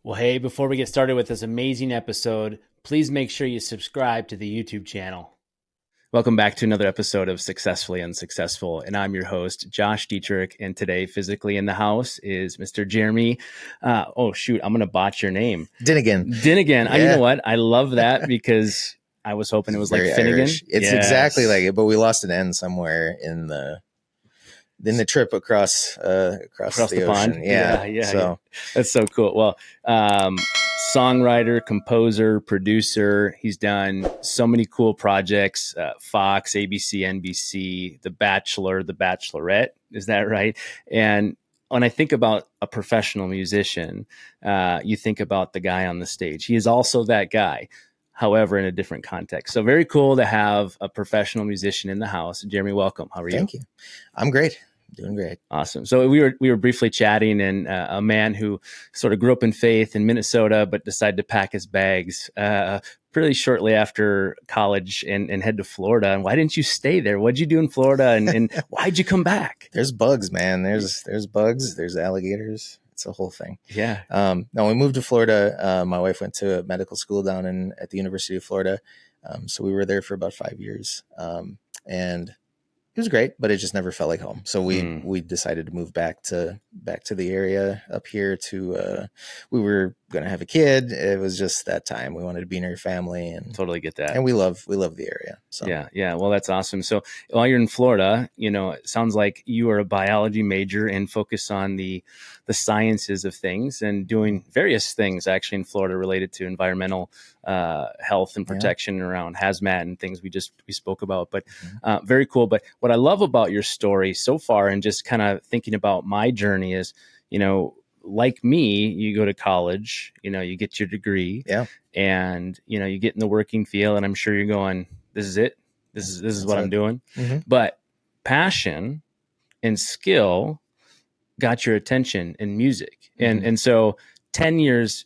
Well, hey, before we get started with this amazing episode, please make sure you subscribe to the YouTube channel. Welcome back to another episode of Successfully Unsuccessful. And I'm your host, Josh Dietrich. And today, physically in the house is Mr. Jeremy. I'm going to botch your name. Dinegan. Dinegan. You know what? I love that because I was hoping it was like Finnegan. Irish. It's exactly like it, but we lost an N somewhere in the trip across the pond. Ocean. Yeah. So that's so cool. Well, songwriter, composer, producer. He's done so many cool projects, Fox, ABC, NBC, The Bachelor, The Bachelorette. Is that right? And when I think about a professional musician, you think about the guy on the stage. He is also that guy, however, in a different context. So very cool to have a professional musician in the house. Jeremy, welcome. How are you? Thank you. I'm great. Doing great. Awesome. So we were briefly chatting, and a man who sort of grew up in faith in Minnesota, but decided to pack his bags pretty shortly after college and head to Florida. And why didn't you stay there? What'd you do in Florida? And why'd you come back? There's bugs, man. There's bugs. There's alligators. It's a whole thing. Yeah. No, we moved to Florida. My wife went to medical school down at the University of Florida. So we were there for about 5 years. And it was great, but it just never felt like home. So we decided to move back to the area up here we were going to have a kid. It was just that time. We wanted to be near family, and totally get that. And we love the area. So yeah. Well, that's awesome. So while you're in Florida, it sounds like you are a biology major and focus on the sciences of things and doing various things actually in Florida related to environmental health and protection around hazmat and things we spoke about. But very cool. But what I love about your story so far, and just kind of thinking about my journey, is like me, you go to college, you get your degree, and you get in the working field, and I'm sure you're going, this is it. This is what I'm doing. Mm-hmm. But passion and skill got your attention in music. Mm-hmm. And so 9 years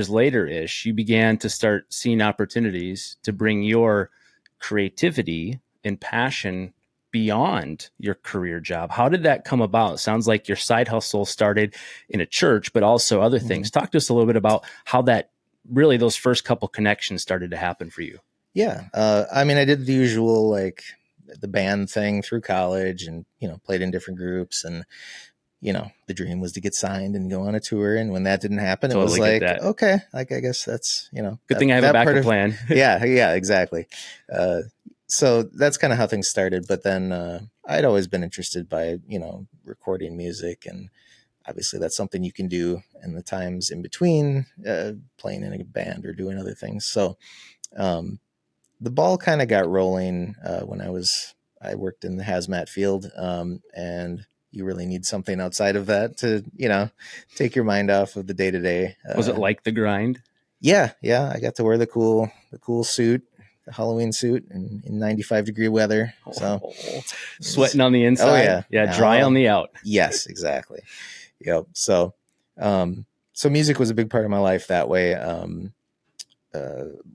later-ish, you began to start seeing opportunities to bring your creativity and passion beyond your career job. How did that come about? It sounds like your side hustle started in a church, but also other things. Talk to us a little bit about how that really, those first couple connections started to happen for you. Yeah. I did the usual, like the band thing through college, and, played in different groups, and, the dream was to get signed and go on a tour. And when that didn't happen, it was like, okay, like, I guess that's, good thing I have a backup plan. Yeah, exactly. So that's kind of how things started. But then I'd always been interested by, recording music. And obviously that's something you can do in the times in between playing in a band or doing other things. So the ball kind of got rolling when I worked in the hazmat field. And you really need something outside of that to, take your mind off of the day to day. Was it like the grind? Yeah. I got to wear the cool suit. The Halloween suit in 95-degree weather. So sweating on the inside. Oh yeah. Dry on the out. Yes, exactly. Yep. So music was a big part of my life that way. I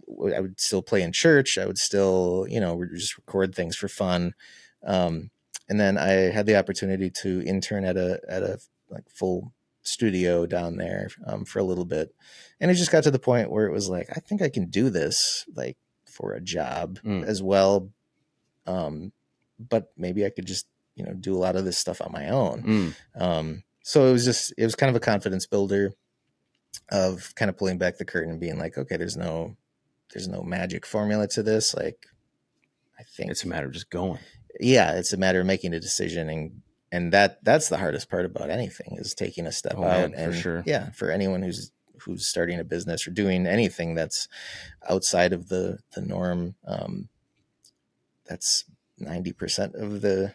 would still play in church. I would still, just record things for fun. And then I had the opportunity to intern at a like full studio down there for a little bit. And it just got to the point where it was like, I think I can do this, like, for a job as well. But maybe I could just, do a lot of this stuff on my own. So it was kind of a confidence builder of kind of pulling back the curtain and being like, okay, there's no magic formula to this. Like, I think it's a matter of just going. Yeah. It's a matter of making a decision. And that's the hardest part about anything, is taking a step out. Man, for sure. Yeah. For anyone who's starting a business or doing anything that's outside of the norm, that's 90% of the,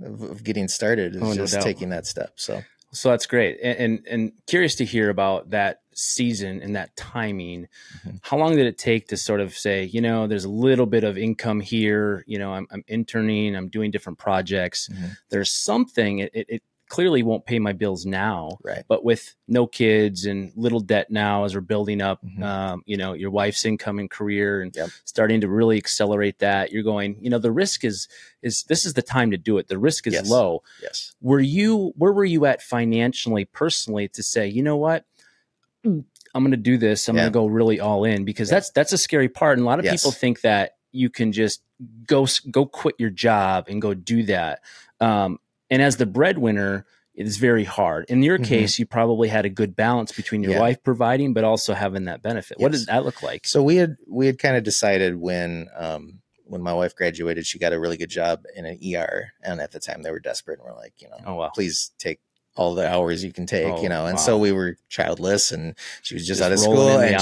of getting started is just taking that step. So that's great. And curious to hear about that season and that timing. Mm-hmm. How long did it take to sort of say, there's a little bit of income here, I'm interning, I'm doing different projects. Mm-hmm. There's something, it clearly won't pay my bills now, right? But with no kids and little debt now as we're building up, your wife's income and career and starting to really accelerate that, you're going, the risk is this is the time to do it. The risk is low. Yes. Where were you at financially, personally, to say, you know what, I'm going to do this. I'm going to go really all in, because that's a scary part. And a lot of people think that you can just go quit your job and go do that. And as the breadwinner, it is very hard. In your case, you probably had a good balance between your wife providing, but also having that benefit. What does that look like? So we had kind of decided when my wife graduated, she got a really good job in an ER, and at the time they were desperate, and we're like, please take all the hours you can take, and so we were childless, and she was just out of school, and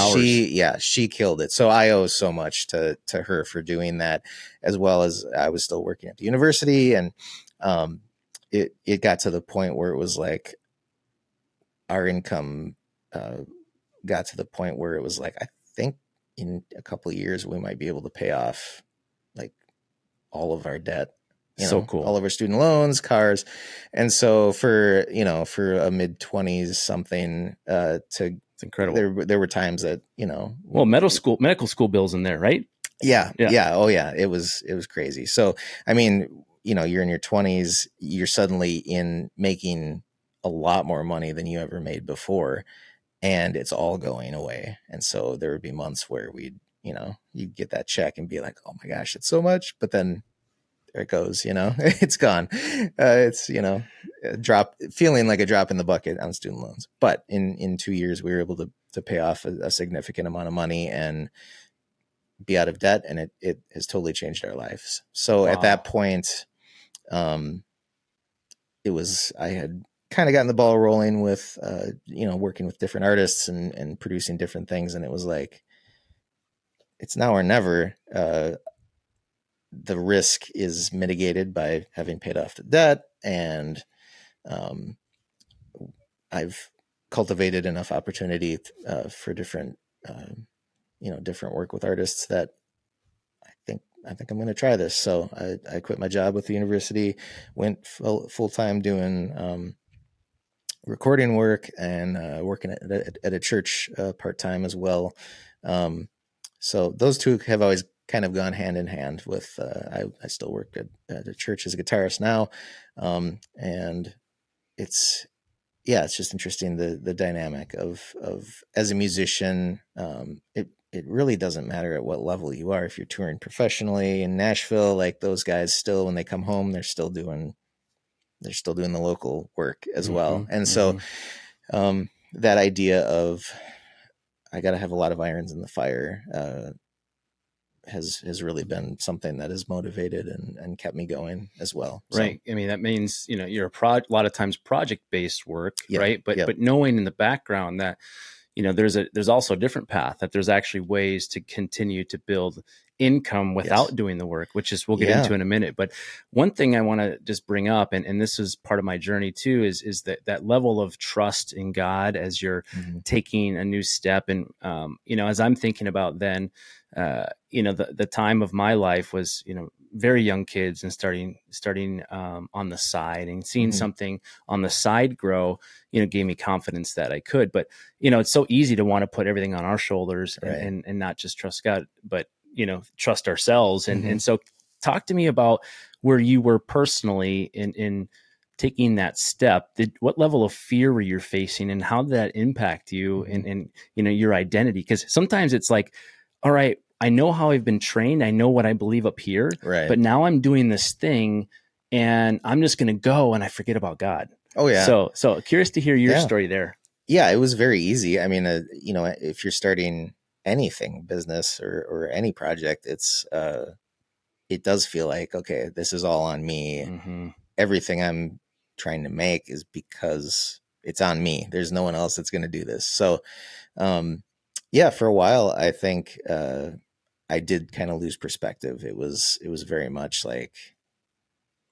she killed it. So I owe so much to her for doing that, as well as I was still working at the university. And it got to the point where it was like our income got to the point where it was like, I think in a couple of years we might be able to pay off like all of our debt. So cool. All of our student loans, cars. And so for a mid-20s something, it's incredible. There were times that, well, medical school bills in there, right? Yeah. Oh yeah. It was crazy. So, I mean, you're in your 20s, you're suddenly making a lot more money than you ever made before, and it's all going away. And so there would be months where you'd get that check and be like, oh my gosh, it's so much. But then there it goes, it's gone. It's, feeling like a drop in the bucket on student loans. But in 2 years, we were able to pay off a significant amount of money and be out of debt. And it has totally changed our lives. So at that point, I had kind of gotten the ball rolling with, working with different artists and producing different things. And it was like, it's now or never. The risk is mitigated by having paid off the debt, and I've cultivated enough opportunity for different work with artists that I think I'm going to try this. So I quit my job with the university, went full time doing recording work and working at a church part time as well. So those two have always kind of gone hand in hand with, I still work at a church as a guitarist now. And it's just interesting, the dynamic of as a musician. It really doesn't matter at what level you are. If you're touring professionally in Nashville, like those guys still, when they come home, they're still doing the local work as well. And so, that idea of, I got to have a lot of irons in the fire, has really been something that has motivated and kept me going as well. Right. So, I mean, that means, you're a lot of times project-based work, right? But knowing in the background that, there's also a different path, that there's actually ways to continue to build income without doing the work, which is, we'll get into in a minute. But one thing I want to just bring up, and this is part of my journey too, is that level of trust in God as you're taking a new step. And, as I'm thinking about then, the time of my life was, very young kids and starting on the side, and seeing something on the side grow, gave me confidence that I could. But, it's so easy to want to put everything on our shoulders and not just trust God, but, trust ourselves. And so talk to me about where you were personally in taking that step. What level of fear were you facing, and how did that impact you and your identity? Because sometimes it's like, all right, I know how I've been trained. I know what I believe up here, but now I'm doing this thing and I'm just going to go and I forget about God. Oh yeah. So curious to hear your story there. Yeah, it was very easy. I mean, if you're starting anything, business or any project, it does feel like, okay, this is all on me. Everything I'm trying to make is because it's on me. There's no one else that's going to do this. So, for a while, I think, I did kind of lose perspective. It was very much like,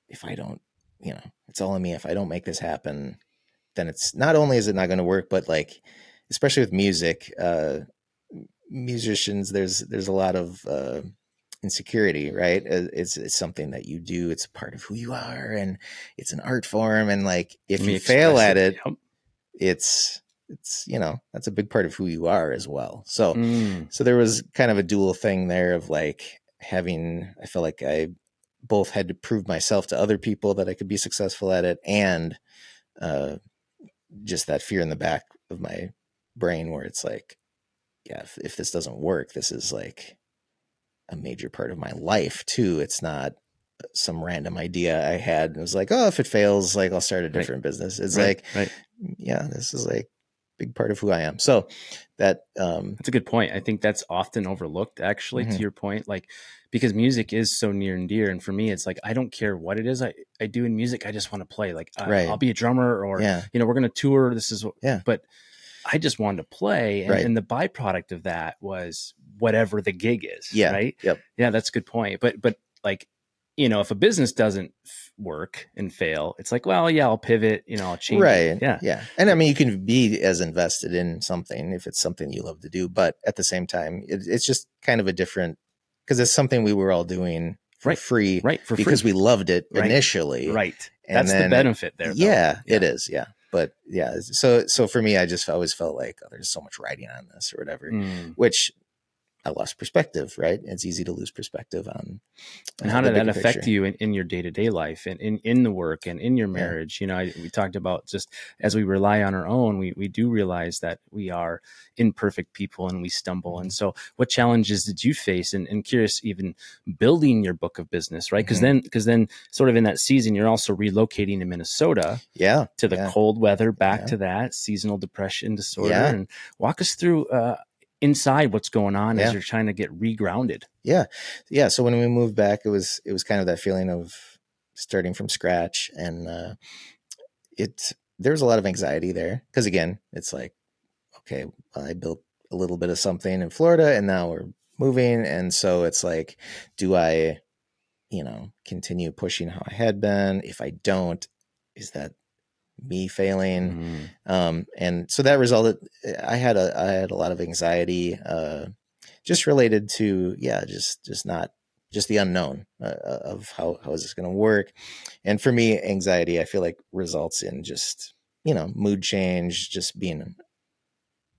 if I don't, it's all on me. If I don't make this happen, then it's not only is it not going to work, but like, especially with music, musicians, there's a lot of insecurity, right? It's something that you do. It's part of who you are, and it's an art form. And like, if you fail at it, it's that's a big part of who you are as well. So there was kind of a dual thing there of like I felt like I both had to prove myself to other people that I could be successful at it, and just that fear in the back of my brain where it's like, yeah, if this doesn't work, this is like a major part of my life too. It's not some random idea I had and it was like, oh, if it fails, like I'll start a Right. different business. It's Right. like, Right. yeah, this is like a big part of who I am. So that That's a good point. I think that's often overlooked, actually, to mhm. your point, like, because music is so near and dear. And for me, it's like, I don't care what it is I do in music. I just want to play. Like, Right. I'll be a drummer, or, Yeah. we're going to tour. This is, Yeah. but I just wanted to play. Right. And the byproduct of that was whatever the gig is. Yeah. Right. Yep. Yeah. That's a good point. But like, if a business doesn't work and fail, it's like, well, yeah, I'll pivot, I'll change it. Right. Yeah. Yeah. And I mean, you can be as invested in something if it's something you love to do, but at the same time, it's just kind of a different, because it's something we were all doing for Right. free, Right. For because free. we loved it Right. initially. Right. And That's the then benefit there, though. yeah, it is. Yeah. But yeah, so for me, I just always felt like, oh, there's so much writing on this or whatever, which I lost perspective, right? It's easy to lose perspective on And how the did that bigger affect picture. you in your day-to-day life and in the work and in your Yeah. marriage? We talked about, just as we rely on our own, we do realize that we are imperfect people and we stumble. And so what challenges did you face? And curious, even building your book of business, right? Because then sort of in that season, you're also relocating to Minnesota. Yeah. To the cold weather, back Yeah. to that seasonal depression disorder. Yeah. And walk us through inside what's going on Yeah. as you're trying to get regrounded. Yeah. Yeah. So when we moved back, it was kind of that feeling of starting from scratch. And there was a lot of anxiety there. Because again, it's like, okay, I built a little bit of something in Florida and now we're moving. And so it's like, do I, continue pushing how I had been? If I don't, is that me failing? And so that resulted, I had a lot of anxiety, just related to, just the unknown of how is this going to work. And for me, anxiety, I feel like results in just, mood change, just being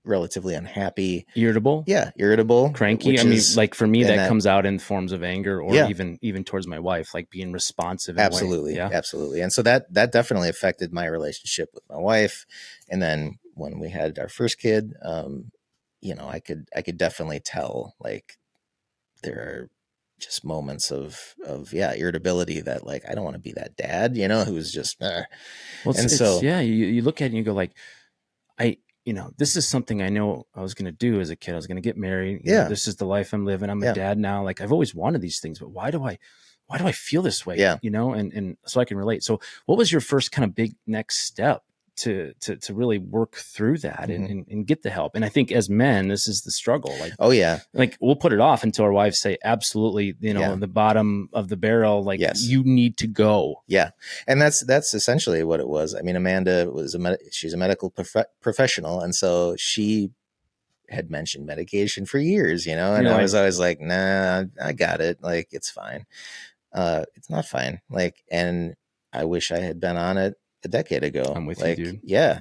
relatively unhappy, Irritable. irritable, Cranky. Like for me, that comes out in forms of anger, or even towards my wife, like being responsive. Absolutely. Yeah. Absolutely. And so that definitely affected my relationship with my wife. And then when we had our first kid, I could definitely tell, like, there are just moments of irritability that, like, I don't want to be that dad, who's just, well, and so, you look at it and you go like, this is something I know I was going to do as a kid. I was going to get married. This is the life I'm living. I'm a dad now. Like, I've always wanted these things, but why do I feel this way? Yeah. And so I can relate. So what was your first kind of big next step to really work through that and get the help? And I think as men, this is the struggle. Like, oh yeah, like we'll put it off until our wives say, absolutely, the bottom of the barrel, like, yes, you need to go. Yeah. And that's essentially what it was. I mean, Amanda was she's a medical professional. And so she had mentioned medication for years, and I was always like, nah, I got it. Like, it's fine. It's not fine. Like, and I wish I had been on it a decade ago. I'm with you, dude. Yeah,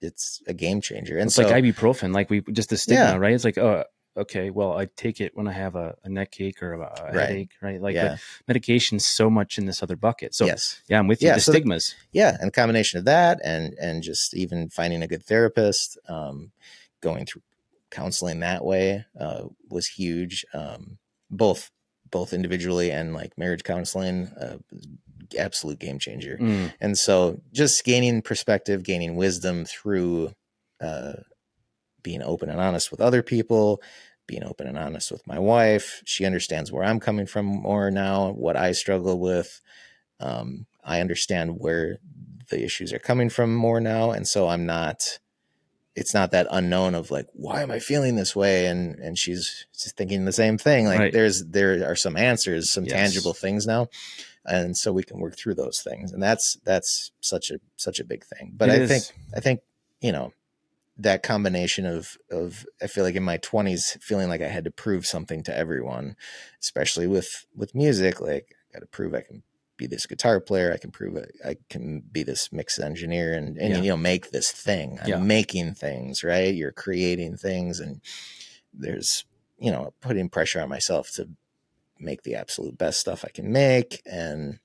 it's a game changer. And it's so, like ibuprofen, like just the stigma, right? It's like, oh, okay, well, I take it when I have a neck ache or a headache, right? Like, but medication's so much in this other bucket. So yes, I'm with you. The stigmas. And a combination of that and just even finding a good therapist, going through counseling that way was huge. Both individually and like marriage counseling, absolute game changer. And so just gaining perspective, gaining wisdom through being open and honest with other people, being open and honest with my wife. She understands where I'm coming from more now, what I struggle with. I understand where the issues are coming from more now. And so it's not that unknown of like, why am I feeling this way? And she's thinking the same thing. Like, there are some answers, some tangible things now. And so we can work through those things. And that's such a big thing. But I think, that combination of I feel like in my 20s feeling like I had to prove something to everyone, especially with music, like, I got to prove I can be this guitar player. I can prove I can be this mix engineer and make this thing. I'm making things, right? You're creating things, and there's, putting pressure on myself to make the absolute best stuff I can make. And,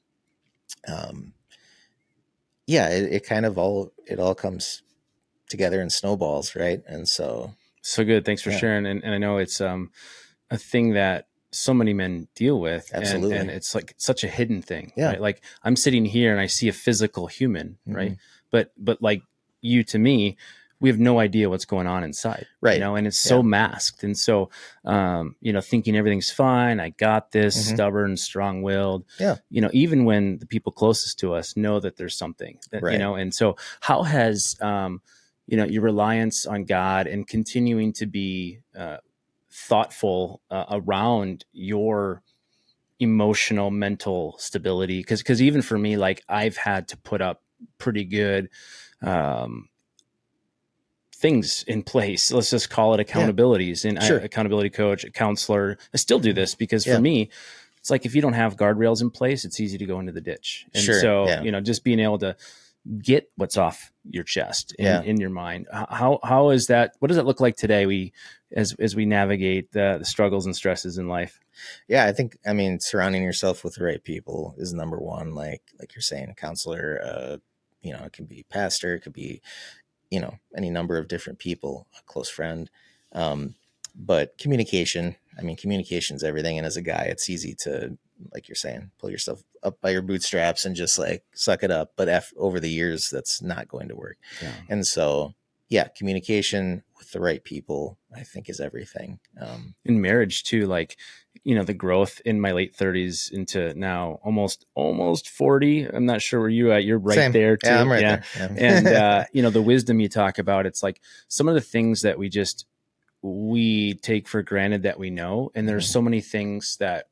it kind of all comes together in snowballs. Right. And so good. Thanks for sharing. And I know it's a thing that so many men deal with, Absolutely. and it's like such a hidden thing, Yeah. right? Like I'm sitting here and I see a physical human, right? Mm-hmm. But like you to me, we have no idea what's going on inside, right? And it's so masked. And so, thinking everything's fine, I got this, Mm-hmm. stubborn, strong-willed, Yeah. Even when the people closest to us know that there's something that, right. And so how has, your reliance on God and continuing to be, thoughtful around your emotional mental stability, because even for me, like I've had to put up pretty good things in place. Let's just call it accountabilities. And Sure. accountability coach, a counselor, I still do this because for me, it's like if you don't have guardrails in place, it's easy to go into the ditch. And so just being able to get what's off your chest in your mind. How is that? What does it look like today? As we navigate the struggles and stresses in life. Yeah, I mean, surrounding yourself with the right people is number one. Like you're saying, a counselor, it can be pastor, it could be, any number of different people, a close friend. But communication is everything. And as a guy, it's easy to, like you're saying, pull yourself up by your bootstraps and just like suck it up. But over the years, that's not going to work. Yeah. And so, communication with the right people, I think, is everything. In marriage too, like, the growth in my late 30s into now almost 40. I'm not sure where you at. You're right there too. Yeah, I'm right there. Yeah. And, the wisdom you talk about, it's like some of the things that we take for granted that we know. And there's so many things that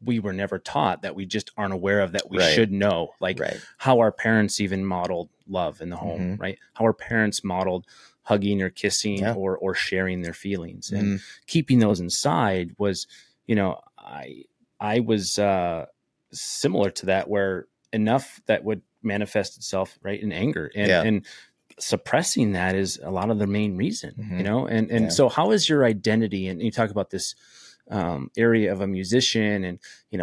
we were never taught that we just aren't aware of that we should know. Like how our parents even modeled love in the home, right? How our parents modeled hugging or kissing or sharing their feelings, and keeping those inside was, I was similar to that, where enough that would manifest itself right in anger, and suppressing that is a lot of the main reason, and so how is your identity? And you talk about this area of a musician, and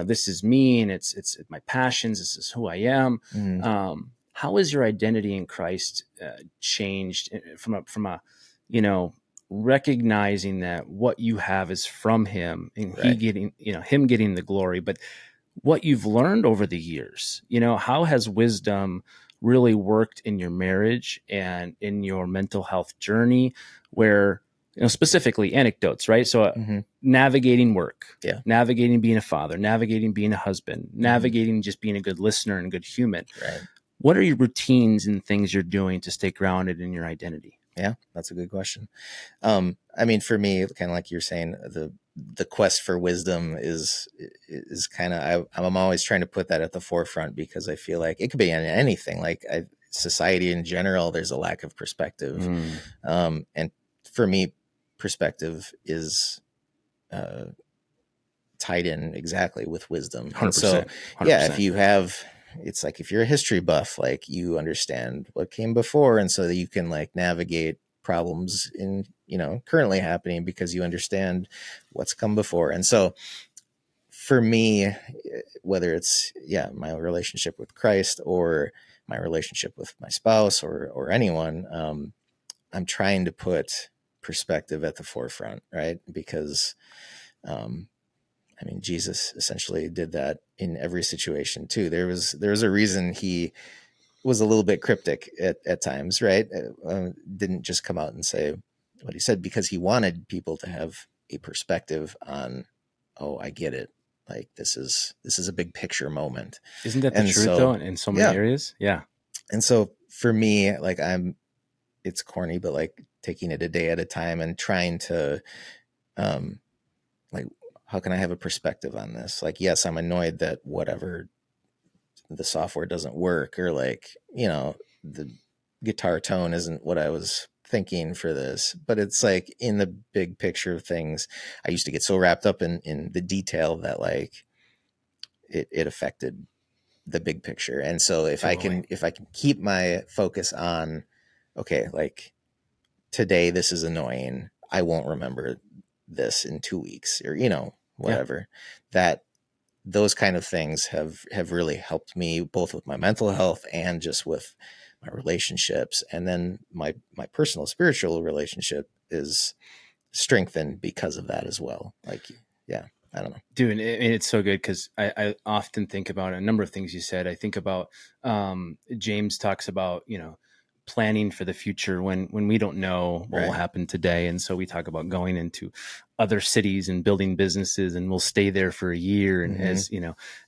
this is me, and it's my passions, this is who I am. How is your identity in Christ changed from a recognizing that what you have is from him, and he getting him getting the glory, but what you've learned over the years, how has wisdom really worked in your marriage and in your mental health journey, where specifically anecdotes, right? So navigating work, navigating being a father, navigating being a husband, navigating just being a good listener and a good human. What are your routines and things you're doing to stay grounded in your identity? Yeah, that's a good question. I mean, for me, kind of like you're saying, the quest for wisdom is kind of, I'm always trying to put that at the forefront, because I feel like it could be in anything. Like society in general, there's a lack of perspective. And for me, perspective is tied in exactly with wisdom. 100%, and so 100%. If you have, it's like if you're a history buff, like you understand what came before, and so that you can like navigate problems in currently happening because you understand what's come before. And so for me, whether it's my relationship with Christ or my relationship with my spouse or anyone, I'm trying to put perspective at the forefront, right? Because I mean, Jesus essentially did that in every situation too. There was a reason he was a little bit cryptic at times, right? Didn't just come out and say what he said, because he wanted people to have a perspective on, oh, I get it. Like this is a big picture moment. Isn't that the truth though in so many areas? Yeah. And so for me, like it's corny, but like taking it a day at a time and trying to, like, how can I have a perspective on this? Like, yes, I'm annoyed that whatever, the software doesn't work, or like, the guitar tone isn't what I was thinking for this, but it's like in the big picture of things, I used to get so wrapped up in the detail that like it affected the big picture. And so if I can keep my focus on, okay, like today, this is annoying, I won't remember this in 2 weeks, or, whatever, that those kind of things have really helped me both with my mental health and just with my relationships, and then my personal spiritual relationship is strengthened because of that as well. Like, yeah, I don't know. Dude, it's so good because I often think about a number of things you said. I think about James talks about, planning for the future when we don't know what will happen today. And so we talk about going into other cities and building businesses, and we'll stay there for a year, and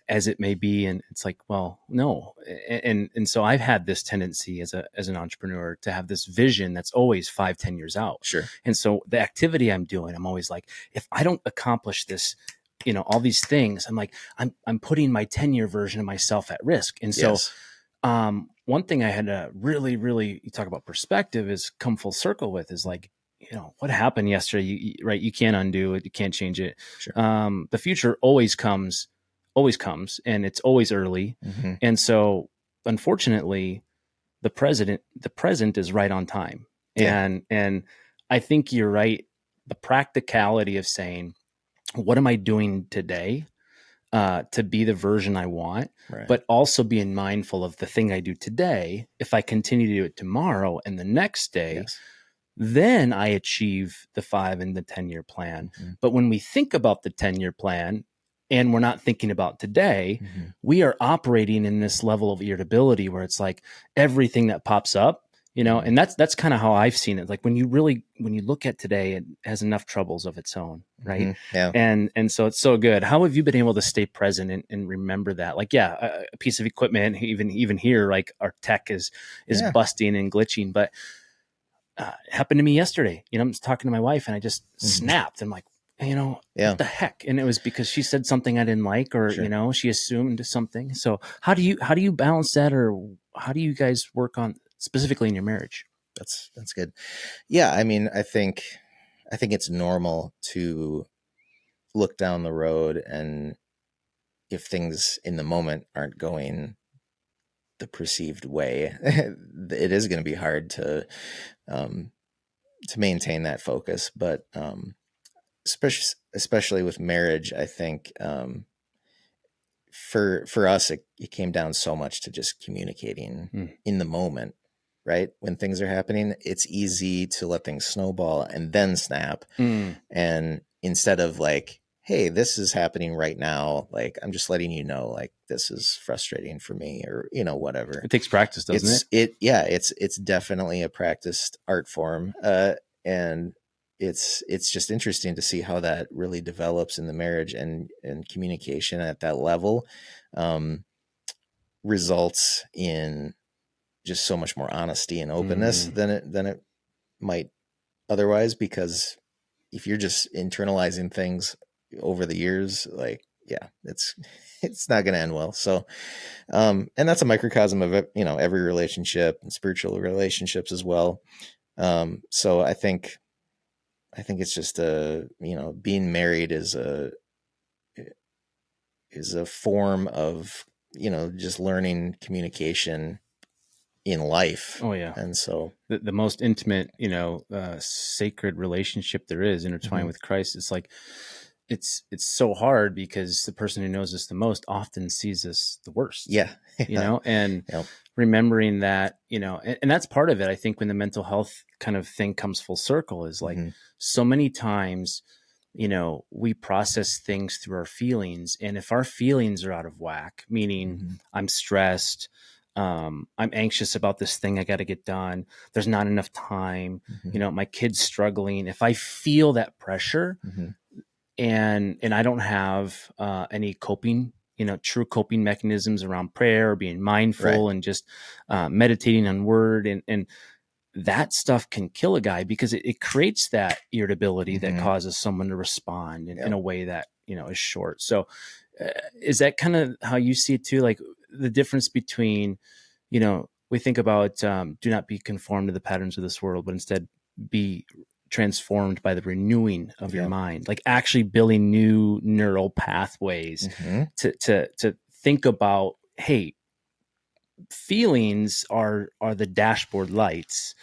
as it may be. And it's like, well, no. And so I've had this tendency as an entrepreneur to have this vision that's always 5-10 years out. Sure. And so the activity I'm doing, I'm always like, if I don't accomplish this, all these things, I'm like, I'm putting my 10-year version of myself at risk. And so, one thing I had to really, really, you talk about perspective, is come full circle with is like, what happened yesterday, right? You can't undo it. You can't change it. Sure. The future always comes, and it's always early. Mm-hmm. And so unfortunately the present is right on time. Yeah. And I think you're right. The practicality of saying, what am I doing today to be the version I want, but also being mindful of the thing I do today. If I continue to do it tomorrow and the next day, then I achieve the 5 and the 10-year plan. Mm-hmm. But when we think about the 10-year plan and we're not thinking about today, we are operating in this level of irritability where it's like everything that pops up, and that's kind of how I've seen it. Like when you look at today, it has enough troubles of its own. Right. Mm-hmm. Yeah. And so it's so good. How have you been able to stay present and remember that? Like, a piece of equipment, even here, like our tech is busting and glitching, but it happened to me yesterday. I'm just talking to my wife and I just snapped. I'm like, what the heck? And it was because she said something I didn't like, or, she assumed something. So how do you balance that, or how do you guys work on specifically in your marriage? That's good. Yeah. I mean, I think it's normal to look down the road, and if things in the moment aren't going the perceived way, it is going to be hard to maintain that focus. But especially with marriage, I think for us, it came down so much to just communicating in the moment. Right? When things are happening, it's easy to let things snowball and then snap. And instead of like, hey, this is happening right now, like, I'm just letting you know, like, this is frustrating for me, or, whatever. It takes practice, doesn't it? It's definitely a practiced art form. And it's just interesting to see how that really develops in the marriage, and communication at that level results in just so much more honesty and openness than it might otherwise. Because if you're just internalizing things over the years, like, it's not going to end well. So, and that's a microcosm of it, every relationship, and spiritual relationships as well. So I think it's just being married is a form of, just learning communication in life. Oh yeah. And so the most intimate, sacred relationship there is, intertwined with Christ. It's like, it's so hard because the person who knows us the most often sees us the worst. Yeah. And remembering that, and that's part of it. I think when the mental health kind of thing comes full circle is like, so many times, we process things through our feelings. And if our feelings are out of whack, meaning I'm stressed, I'm anxious about this thing I got to get done, there's not enough time, my kid's struggling. If I feel that pressure and I don't have any coping, true coping mechanisms around prayer, or being mindful, and just meditating on word, and that stuff can kill a guy, because it creates that irritability that causes someone to respond in a way that, is short. So is that kind of how you see it too? Like the difference between, we think about do not be conformed to the patterns of this world, but instead be transformed by the renewing of your mind, like actually building new neural pathways to think about, hey, feelings are the dashboard lights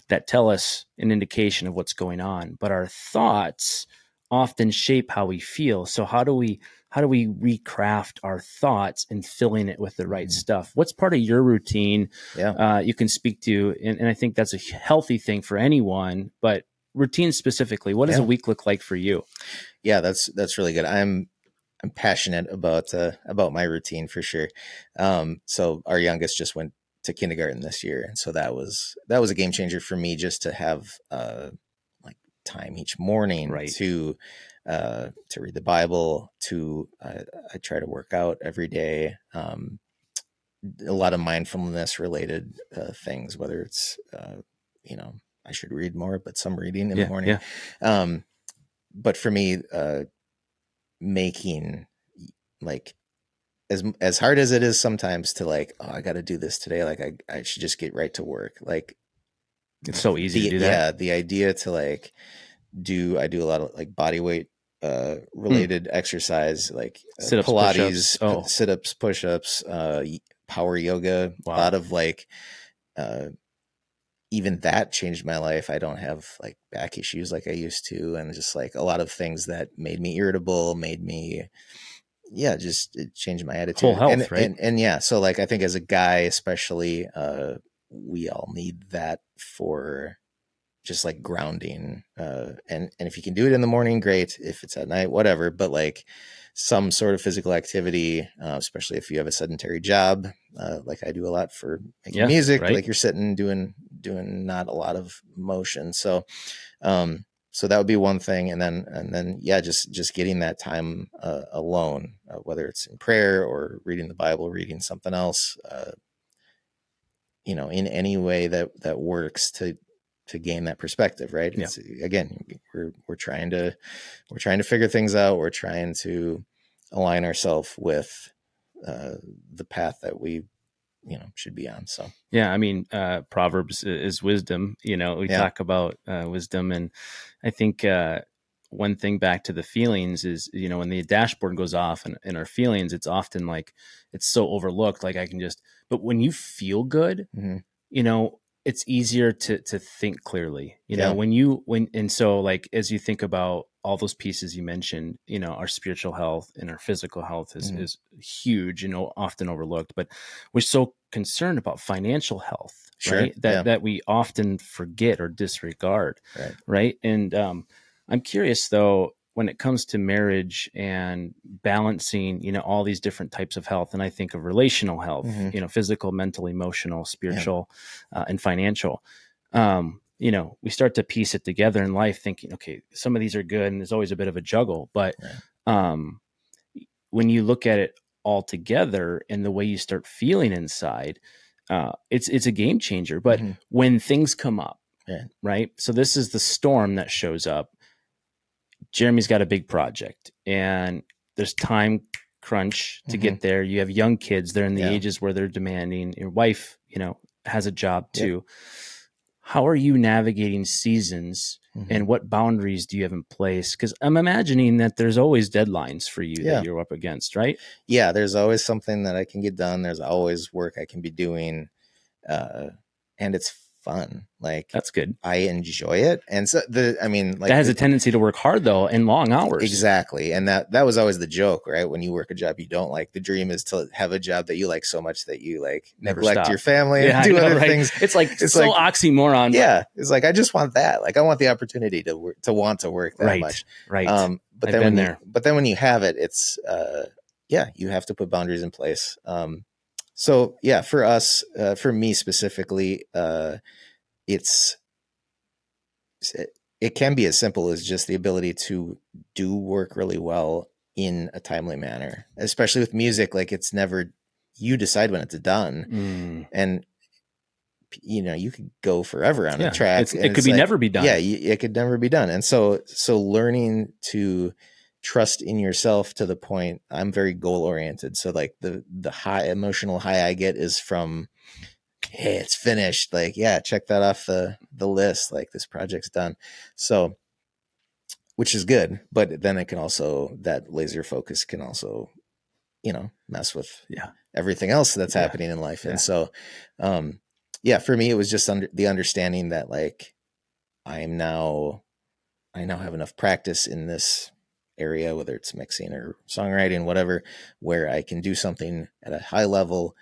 that tell us an indication of what's going on, but our thoughts often shape how we feel. So how do we how do we recraft our thoughts and filling it with the right Mhm. stuff? What's part of your routine Yeah. you can speak to? And I think that's a healthy thing for anyone, but routine specifically, what does a Yeah. week look like for you? Yeah. That's really good. I'm passionate about my routine for sure. So our youngest just went to kindergarten this year, and so that was a game changer for me, just to have like time each morning Right. to read the Bible. I try to work out every day. A lot of mindfulness related things, whether it's you know I should read more, but some reading in the Yeah. morning. Yeah. Um, but for me, making like as hard as it is sometimes to like, oh, I got to do this today, like I should just get right to work, like It's so easy to do that. the idea to like I do a lot of like body weight Hmm. related exercise, like Sit-ups, push-ups. Pilates, Oh, sit-ups, push-ups, power yoga, a wow. lot of like uh even that changed my life. I don't have like back issues like I used to, and just like a lot of things that made me irritable, made me, yeah, just it changed my Whole attitude. and health, right? and and yeah, so like I think as a guy especially, we all need that for just like grounding, and if you can do it in the morning, great. If it's at night, whatever, but like some sort of physical activity, especially if you have a sedentary job, like I do a lot for making Yeah, music, right. like you're sitting doing not a lot of motion. So that would be one thing. And then yeah, just getting that time alone, whether it's in prayer or reading the Bible, reading something else, in any way that works to gain that perspective, right? Yeah. It's, again, we're trying to figure things out. We're trying to align ourselves with the path that we should be on. So Yeah, I mean, Proverbs is wisdom. We yeah. talk about wisdom, and I think one thing back to the feelings is, when the dashboard goes off and in our feelings, it's often like it's so overlooked. Like but when you feel good, Hmm. you know it's easier to think clearly, Yeah. and so, like, as you think about all those pieces you mentioned, our spiritual health and our physical health is Hmm. is huge, often overlooked, but we're so concerned about financial health, Sure. right, that Yeah. that we often forget or disregard, Right. right? And I'm curious, though, when it comes to marriage and balancing, all these different types of health. And I think of relational health, Hmm. physical, mental, emotional, Yeah. spiritual, and financial. We start to piece it together in life thinking, okay, some of these are good. And there's always a bit of a juggle. But Right. um, when you look at it all together and the way you start feeling inside, it's a game changer. But Hmm. when things come up, Yeah. right? So this is the storm that shows up. Jeremy's got a big project and there's time crunch to Hmm. get there. You have young kids, they're in the Yeah. ages where they're demanding. Your wife, has a job Yep. too. How are you navigating seasons Hmm. and what boundaries do you have in place? Because I'm imagining that there's always deadlines for you that Yeah. you're up against, right? Yeah. There's always something that I can get done. There's always work I can be doing. Uh, and it's fun. Like That's good. I enjoy it. And so I mean, That like has a tendency to work hard, though, and long hours. exactly. And that was always the joke, right? When you work a job you don't like, the dream is to have a job that you like so much that you like Never neglect your stop. family and Yeah, I do know, other right? things. It's like It's so like, oxymoron, but yeah, it's like I just want that. Like I want the opportunity to work, to want to work that right, much. right. But I've then been there. when you have it, it's yeah, you have to put boundaries in place. So yeah, for us, for me specifically, it's it can be as simple as just the ability to do work really well in a timely manner, especially with music. Like it's never, you decide when it's done, Mm. and you could go forever on a Yeah, track, and it could it's be like, never be yeah, done. it could never be done. And so learning to trust in yourself to the point, I'm very goal oriented. So like the high emotional high I get is from, hey, it's finished. Like, yeah, check that off the list. Like this project's done. So, which is good, but then it can also, that laser focus can also, mess with Yeah, everything else that's yeah, happening in life. And yeah. so, yeah, for me, it was just the understanding that like I now have enough practice in this area, whether it's mixing or songwriting, whatever, where I can do something at a high level,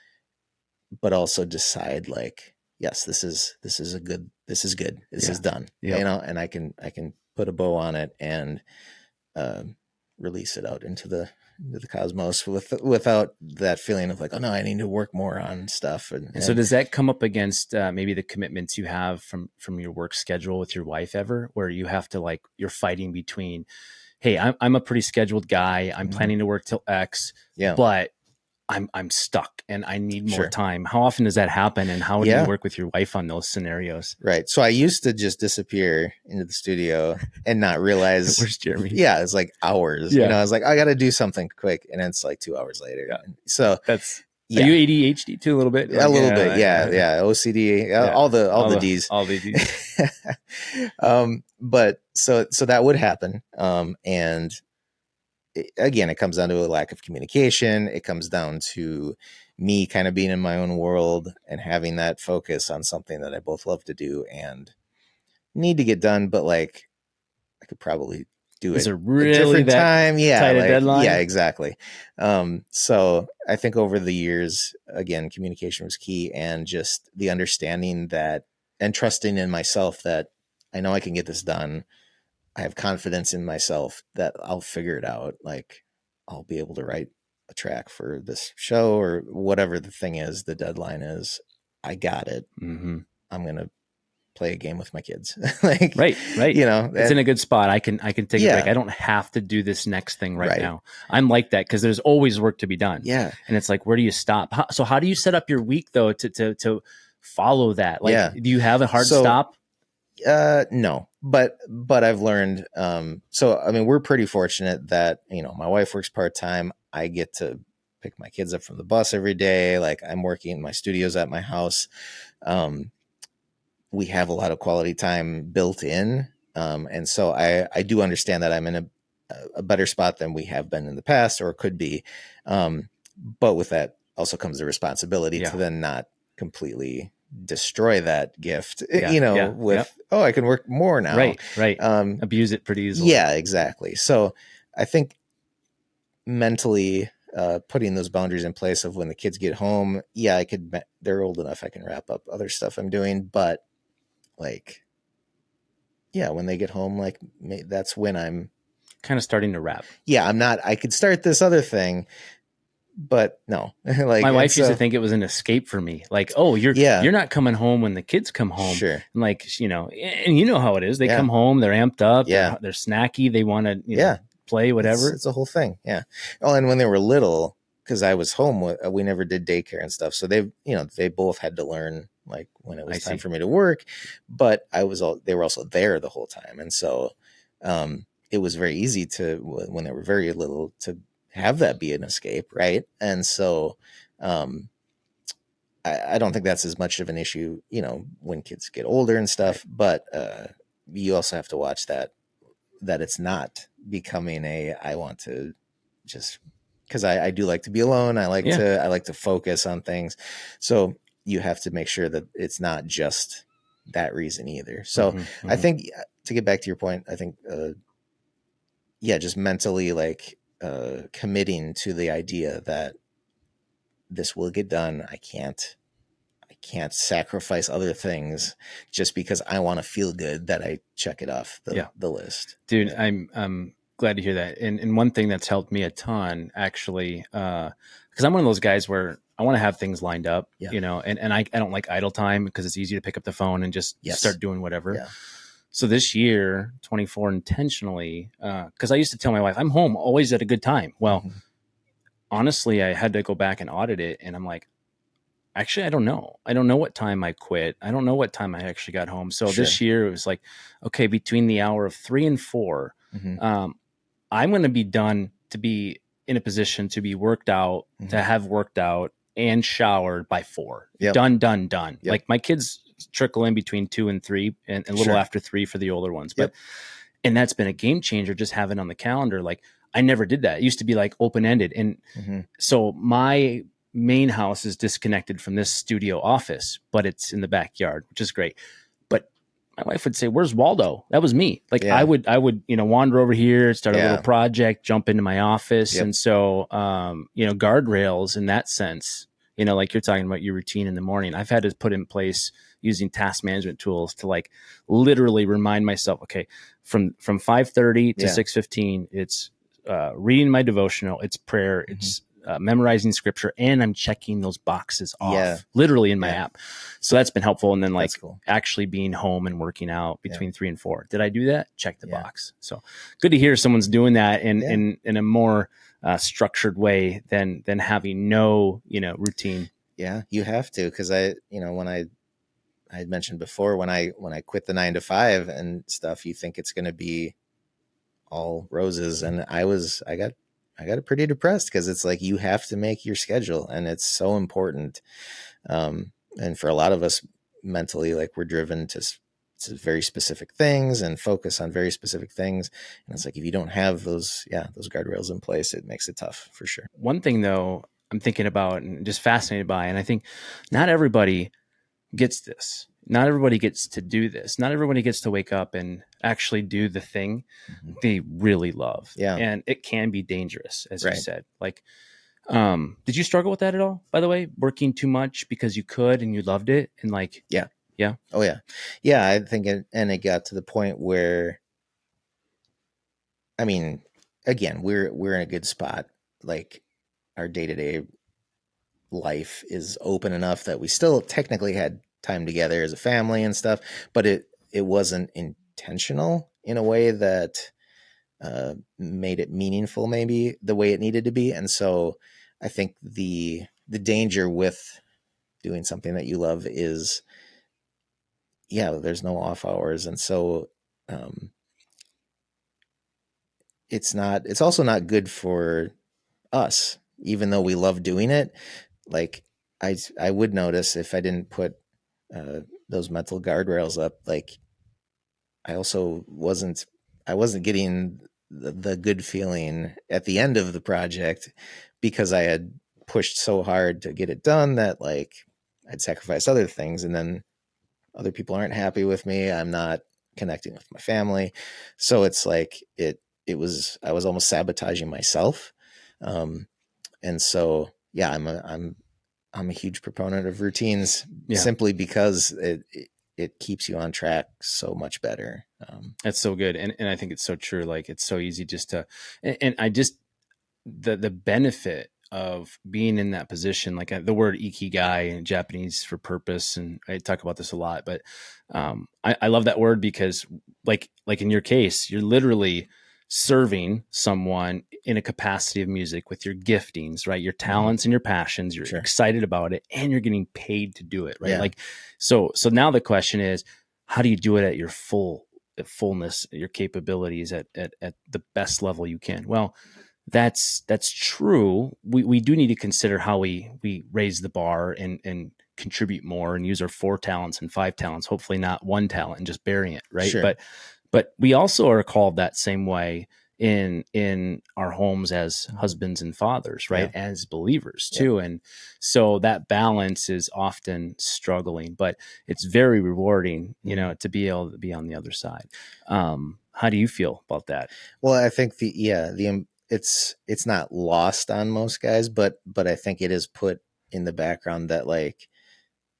but also decide like, yes, this is good. This is done, and I can put a bow on it and release it out into the cosmos without that feeling of like, oh no, I need to work more on stuff. And so does that come up against maybe the commitments you have from your work schedule with your wife ever, where you have to like, you're fighting between, hey, I'm a pretty scheduled guy. I'm planning to work till X, but I'm stuck and I need more time. How often does that happen? And how do you work with your wife on those scenarios? Right. So I used to just disappear into the studio and not realize where's Jeremy? Yeah. It's like hours, I was like, I got to do something quick. And it's like 2 hours later. Yeah. So that's, are you ADHD too? A little bit? Like, a little bit. Yeah. OCD, all the D's. All the D's. But so that would happen. And again, it comes down to a lack of communication. It comes down to me kind of being in my own world and having that focus on something that I both love to do and need to get done. But like, I could probably do it a really different time. Yeah. Tight a deadline? Yeah, exactly. So I think over the years, again, communication was key, and just the understanding that, and trusting in myself that I know I can get this done. I have confidence in myself that I'll figure it out. Like, I'll be able to write a track for this show or whatever the thing is, the deadline is. I got it. I'm going to play a game with my kids. Like, right. It's in a good spot. I can take a break. I don't have to do this next thing right now. I'm like that because there's always work to be done. Yeah. And it's like, where do you stop? So how do you set up your week though to follow that? Like, do you have a hard stop? No, but I've learned, so, I mean, we're pretty fortunate that, my wife works part-time. I get to pick my kids up from the bus every day. Like, I'm working, my studio's at my house. We have a lot of quality time built in. And so I do understand that I'm in a better spot than we have been in the past or could be. But with that also comes the responsibility to then not completely destroy that gift, I can work more now. Right. Abuse it pretty easily. Yeah, exactly. So I think mentally putting those boundaries in place of when the kids get home, they're old enough, I can wrap up other stuff I'm doing, but like, when they get home, like that's when I'm kind of starting to wrap. Yeah. I could start this other thing, but no, like my wife used to think it was an escape for me. Like, oh, you're not coming home when the kids come home. Sure. And like, and you know how it is. They come home, they're amped up. They're snacky. They want to, play, whatever. It's a whole thing. Yeah. Oh, and when they were little, cause I was home, we never did daycare and stuff. So they both had to learn like when it was time for me to work, but they were also there the whole time. And so, it was very easy when they were very little to have that be an escape. Right. And so, I don't think that's as much of an issue, when kids get older and stuff, but, you also have to watch that it's not becoming I want to just, cause I do like to be alone. I like to focus on things. So you have to make sure that it's not just that reason either. So I think to get back to your point, I think, just mentally like, committing to the idea that this will get done. I can't sacrifice other things just because I want to feel good that I check it off the list. Dude, yeah. I'm glad to hear that. And one thing that's helped me a ton actually, because I'm one of those guys where I want to have things lined up, and I don't like idle time because it's easy to pick up the phone and just start doing whatever. Yeah. So this year, 24 intentionally, because I used to tell my wife, I'm home always at a good time. Well, honestly, I had to go back and audit it. And I'm like, actually, I don't know. I don't know what time I quit. I don't know what time I actually got home. So this year it was like, okay, between the hour of 3 and 4, I'm going to be done to be in a position to be worked out, to have worked out and showered by 4. Yep. Done. Yep. Like my kids trickle in between 2 and 3 and a little after 3 for the older ones. But, and that's been a game changer, just having on the calendar. Like I never did that. It used to be like open-ended. And so my main house is disconnected from this studio office, but it's in the backyard, which is great. But my wife would say, "Where's Waldo?" That was me. Like Yeah. I would, wander over here, start a Yeah. little project, jump into my office. Yep. And so, guardrails in that sense, like you're talking about your routine in the morning, I've had to put in place using task management tools to like literally remind myself, okay, from 5:30 to Yeah. 6:15, it's reading my devotional, it's prayer, it's memorizing scripture, and I'm checking those boxes off literally in my app. So that's been helpful. And then like cool. actually being home and working out between 3 and 4. Did I do that? Check the box. So good to hear someone's doing that in a more structured way than having no, routine. Yeah, you have to. Cause when I had mentioned before, when I quit the 9 to 5 and stuff, you think it's going to be all roses. And I got pretty depressed because it's like, you have to make your schedule, and it's so important. And for a lot of us mentally, like we're driven to very specific things and focus on very specific things. And it's like, if you don't have those guardrails in place, it makes it tough for sure. One thing though, I'm thinking about and just fascinated by, and I think not everybody gets this. Not everybody gets to do this. Not everybody gets to wake up and actually do the thing they really love. Yeah. And it can be dangerous, as you said. Like, did you struggle with that at all, by the way? Working too much because you could and you loved it? And like, yeah. Oh yeah. Yeah. I think it got to the point where, I mean, again, we're in a good spot. Like our day-to-day life is open enough that we still technically had time together as a family and stuff, but it wasn't intentional in a way that made it meaningful, maybe the way it needed to be. And so I think the danger with doing something that you love is, there's no off hours. And so it's also not good for us, even though we love doing it. Like I would notice if I didn't put those mental guardrails up, like I wasn't getting the good feeling at the end of the project because I had pushed so hard to get it done that like I'd sacrifice other things, and then other people aren't happy with me. I'm not connecting with my family. So it's like I was almost sabotaging myself. And so, I'm a huge proponent of routines simply because it keeps you on track so much better. That's so good. And I think it's so true. Like it's so easy just to, and I just, the benefit of being in that position, like the word ikigai in Japanese for purpose. And I talk about this a lot, but I love that word because like in your case, you're literally serving someone in a capacity of music with your giftings, right? Your talents and your passions, you're excited about it, and you're getting paid to do it, right? Like, so now the question is, how do you do it at your fullness, your capabilities at the best level you can? Well, that's true. We do need to consider how we raise the bar and contribute more and use our 4 talents and 5 talents, hopefully not 1 talent and just burying it. Right. But we also are called that same way in our homes as husbands and fathers, right? As believers too. And so that balance is often struggling, but it's very rewarding, to be able to be on the other side. How do you feel about that? Well, I think it's not lost on most guys, but I think it is put in the background that like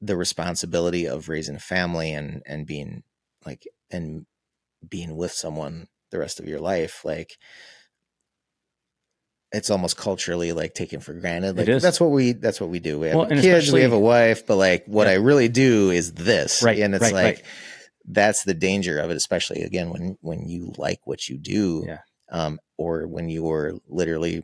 the responsibility of raising a family and being like, and being with someone the rest of your life, like it's almost culturally like taken for granted. Like that's what we do. We have kids, we have a wife, but like what I really do is this. Right. And it's that's the danger of it, especially again, when you like what you do, or when you are literally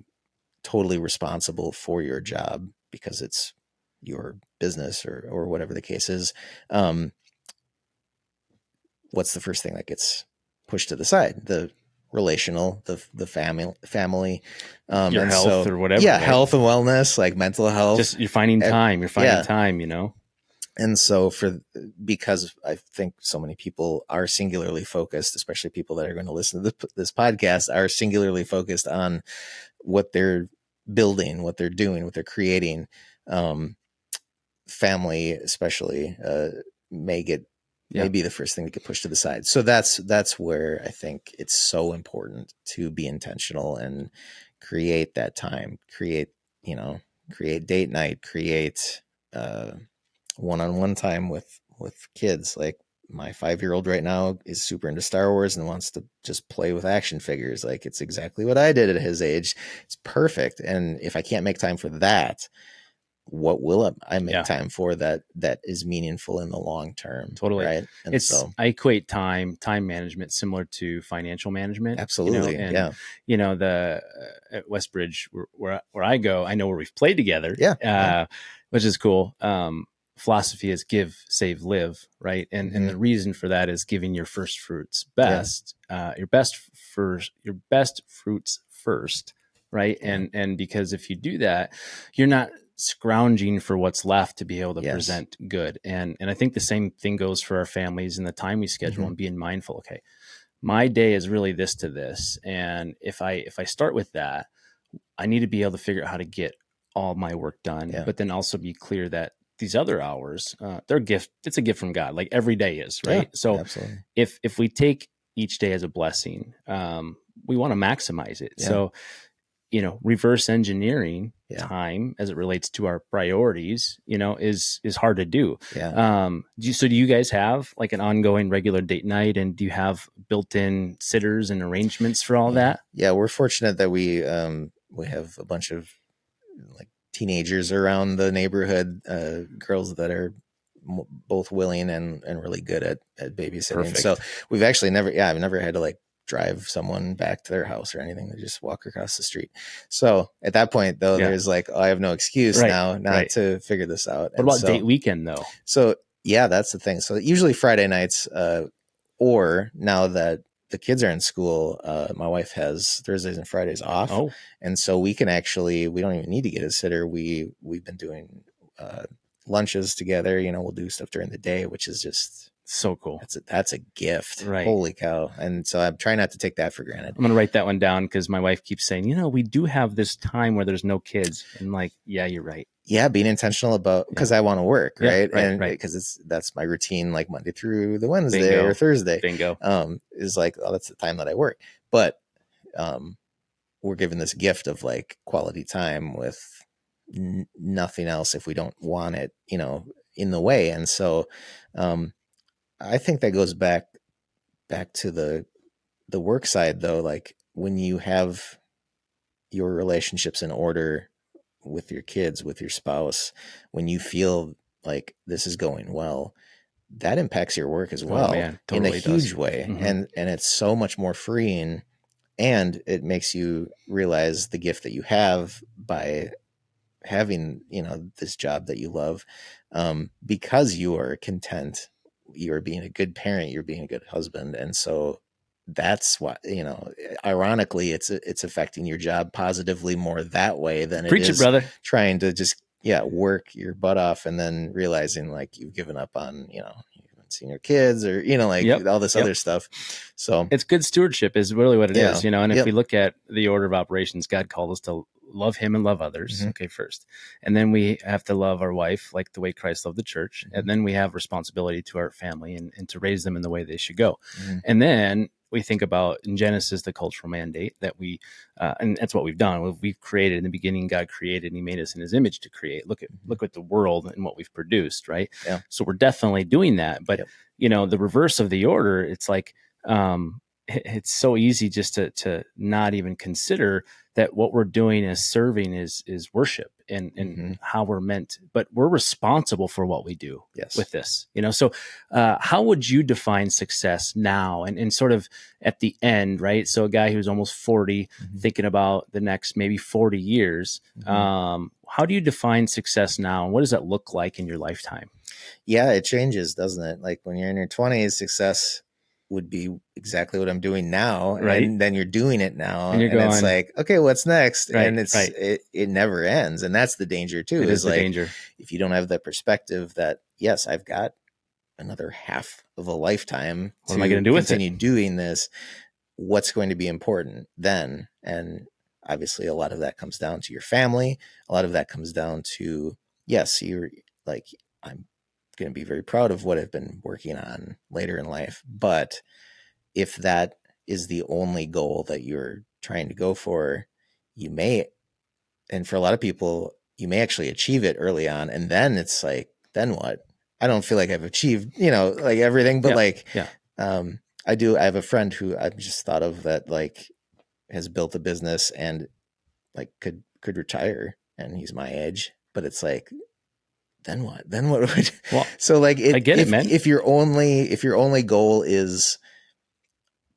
totally responsible for your job because it's your business or whatever the case is. What's the first thing that gets pushed to the side? The relational, the family, your and health or whatever. Health and wellness, like mental health. Just you're finding time. And so because I think so many people are singularly focused, especially people that are going to listen to this podcast, are singularly focused on what they're building, what they're doing, what they're creating. Family, especially, may get may be the first thing that get pushed to the side. So that's where I think it's so important to be intentional and create that time, create date night, create one-on-one time with kids. Like my 5-year-old right now is super into Star Wars and wants to just play with action figures. Like it's exactly what I did at his age. It's perfect. And if I can't make time for that, what will I make time for that is meaningful in the long term? Totally. Right. And I equate time management similar to financial management. Absolutely. And the at Westbridge where I go, I know where we've played together. Which is cool. Philosophy is give, save, live. Right. And the reason for that is giving your first fruits best, your best fruits first. Right. And because if you do that, you're not scrounging for what's left to be able to present good. And I think the same thing goes for our families and the time we schedule and being mindful. Okay, my day is really this to this. And if I start with that, I need to be able to figure out how to get all my work done, but then also be clear that these other hours, they're a gift. It's a gift from God. Like every day is, right? So absolutely. if we take each day as a blessing, we want to maximize it. So, reverse engineering time as it relates to our priorities, is hard to do. So do you guys have like an ongoing regular date night, and do you have built-in sitters and arrangements for all that? Yeah. We're fortunate that we have a bunch of like teenagers around the neighborhood, girls that are both willing and really good at babysitting. Perfect. So we've actually I've never had to like drive someone back to their house or anything. They just walk across the street. So at that point though, there's like, I have no excuse now not to figure this out. What about date weekend though? So that's the thing. So usually Friday nights, or now that the kids are in school, my wife has Thursdays and Fridays off. And so we can we don't even need to get a sitter. We've been doing lunches together. We'll do stuff during the day, which is just so cool. That's a gift. Right. Holy cow. And so I'm trying not to take that for granted. I'm going to write that one down because my wife keeps saying, we do have this time where there's no kids. And like, yeah, you're right. Yeah, being intentional about, because I want to work, right? And because that's my routine, like Monday through the Wednesday or Thursday. Bingo. Is like, that's the time that I work. But we're given this gift of like quality time with nothing else if we don't want it, in the way. And so I think that goes back to the work side though. Like when you have your relationships in order with your kids, with your spouse, when you feel like this is going well, that impacts your work as well, in a huge way. And it's so much more freeing, and it makes you realize the gift that you have by having, this job that you love, because you are content, you are being a good parent, you're being a good husband. And so that's why, ironically, it's affecting your job positively more that way than it is trying to just, work your butt off and then realizing like you've given up on, you haven't seen your kids or, all this other stuff. So it's good stewardship is really what it is, and if we look at the order of operations, God called us to love him and love others. Okay. First. And then we have to love our wife, like the way Christ loved the church. And then we have responsibility to our family and to raise them in the way they should go. And then we think about in Genesis, the cultural mandate that we, and that's what we've done. We've created in the beginning, God created and he made us in his image to create. Look at the world and what we've produced. Right. Yeah. So we're definitely doing that, but the reverse of the order, it's like, it's so easy just to not even consider that what we're doing as serving is worship and how we're meant, but we're responsible for what we do with this, so how would you define success now and sort of at the end, right? So a guy who's almost 40 thinking about the next maybe 40 years, how do you define success now? And what does that look like in your lifetime? Yeah, it changes, doesn't it? Like when you're in your 20s, success would be exactly what I'm doing now. Right. And then you're doing it now. And it's like, okay, what's next? Right, and it never ends. And that's the danger too. It is the like, danger. If you don't have that perspective that, yes, I've got another half of a lifetime what am I going to do with it? Continue doing this. What's going to be important then? And obviously a lot of that comes down to your family. A lot of that comes down to, yes, you're like, I'm going to be very proud of what I've been working on later in life. But if that is the only goal that you're trying to go for, you may, and for a lot of people, you may actually achieve it early on. And then it's like, then what? I don't feel like I've achieved, like everything, but I have a friend who I've just thought of that like has built a business and like could retire, and he's my age, but it's like, then what? Then what would, Well, so like I get it, man. If your only goal is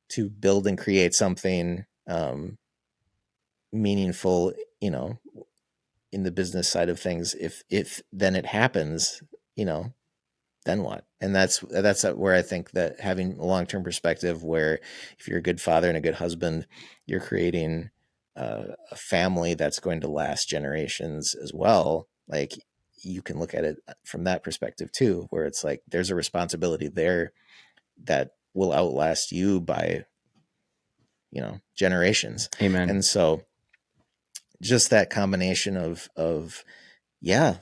to build and create something meaningful, in the business side of things, if then it happens, then what? And that's where I think that having a long-term perspective, where if you're a good father and a good husband, you're creating a family that's going to last generations as well. Like you can look at it from that perspective too, where it's like there's a responsibility there that will outlast you by generations. Amen. And so just that combination of